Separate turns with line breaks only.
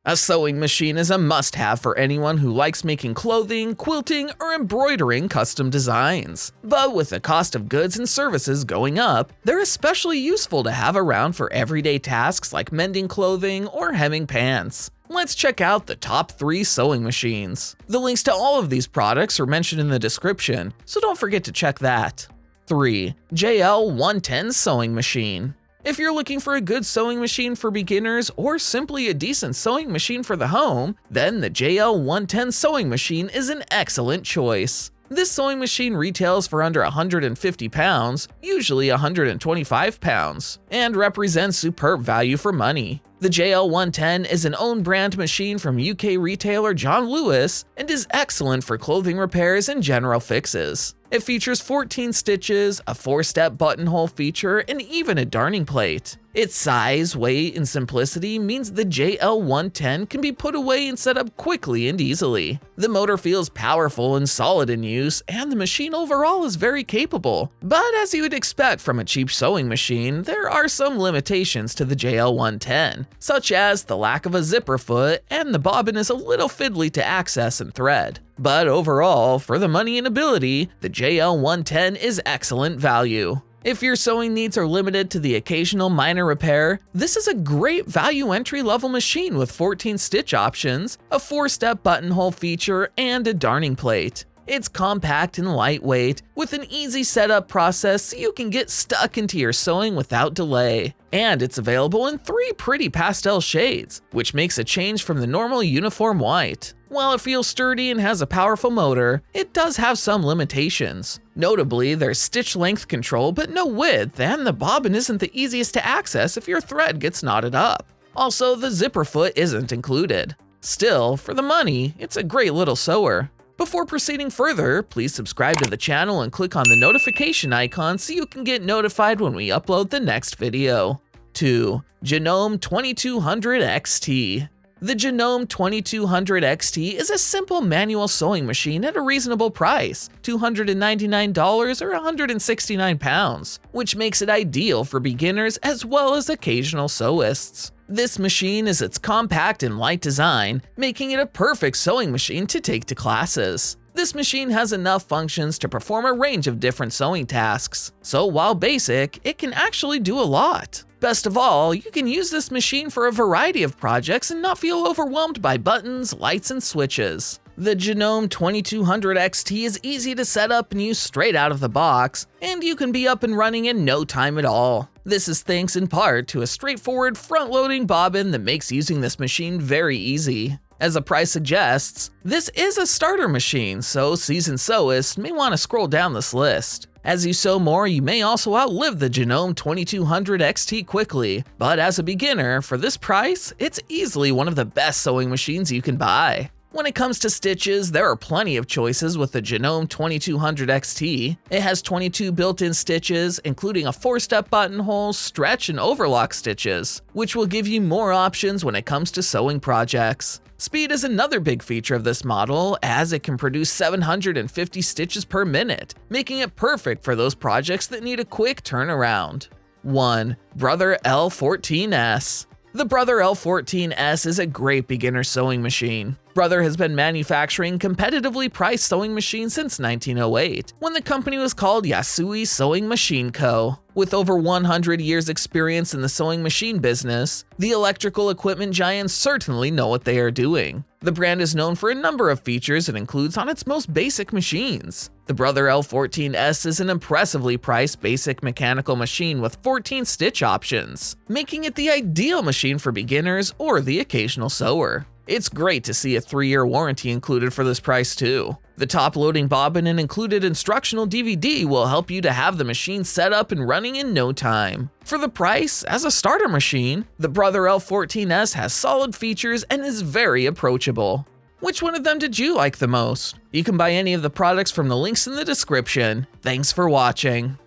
A sewing machine is a must-have for anyone who likes making clothing, quilting, or embroidering custom designs. But with the cost of goods and services going up, they're especially useful to have around for everyday tasks like mending clothing or hemming pants. Let's check out the top 3 sewing machines. The links to all of these products are mentioned in the description, so don't forget to check that. 3. JL110 Sewing Machine. If you're looking for a good sewing machine for beginners or simply a decent sewing machine for the home, then the JL110 sewing machine is an excellent choice. This sewing machine retails for under £150, usually £125, and represents superb value for money. The JL110 is an own brand machine from UK retailer John Lewis and is excellent for clothing repairs and general fixes. It features 14 stitches, a 4-step buttonhole feature, and even a darning plate. Its size, weight, and simplicity means the JL110 can be put away and set up quickly and easily. The motor feels powerful and solid in use, and the machine overall is very capable. But as you would expect from a cheap sewing machine, there are some limitations to the JL110, such as the lack of a zipper foot and the bobbin is a little fiddly to access and thread. But overall, for the money and ability, the JL110 is excellent value. If your sewing needs are limited to the occasional minor repair, this is a great value entry-level machine with 14 stitch options, a 4-step buttonhole feature, and a darning plate. It's compact and lightweight, with an easy setup process so you can get stuck into your sewing without delay. And it's available in 3 pretty pastel shades, which makes a change from the normal uniform white. While it feels sturdy and has a powerful motor, it does have some limitations. Notably, there's stitch length control but no width, and the bobbin isn't the easiest to access if your thread gets knotted up. Also, the zipper foot isn't included. Still, for the money, it's a great little sewer. Before proceeding further, please subscribe to the channel and click on the notification icon so you can get notified when we upload the next video. 2. Genome 2200 XT. The Genome 2200 XT is a simple manual sewing machine at a reasonable price, $299 or £169, which makes it ideal for beginners as well as occasional sewists. This machine is its compact and light design, making it a perfect sewing machine to take to classes. This machine has enough functions to perform a range of different sewing tasks, so while basic, it can actually do a lot. Best of all, you can use this machine for a variety of projects and not feel overwhelmed by buttons, lights, and switches. The Genome 2200 XT is easy to set up and use straight out of the box, and you can be up and running in no time at all. This is thanks in part to a straightforward front-loading bobbin that makes using this machine very easy. As the price suggests, this is a starter machine, so seasoned sewists may want to scroll down this list. As you sew more, you may also outlive the Genome 2200 XT quickly, but as a beginner, for this price, it's easily one of the best sewing machines you can buy. When it comes to stitches, there are plenty of choices with the Genome 2200 XT. It has 22 built-in stitches, including a 4-step buttonhole, stretch, and overlock stitches, which will give you more options when it comes to sewing projects. Speed is another big feature of this model, as it can produce 750 stitches per minute, making it perfect for those projects that need a quick turnaround. 1. Brother L14S. The Brother L14S is a great beginner sewing machine. Brother has been manufacturing competitively priced sewing machines since 1908, when the company was called Yasui Sewing Machine Co. With over 100 years' experience in the sewing machine business, the electrical equipment giants certainly know what they are doing. The brand is known for a number of features it includes on its most basic machines. The Brother L14S is an impressively priced basic mechanical machine with 14 stitch options, making it the ideal machine for beginners or the occasional sewer. It's great to see a 3-year warranty included for this price too. The top-loading bobbin and included instructional DVD will help you to have the machine set up and running in no time. For the price, as a starter machine, the Brother L14S has solid features and is very approachable. Which one of them did you like the most? You can buy any of the products from the links in the description. Thanks for watching.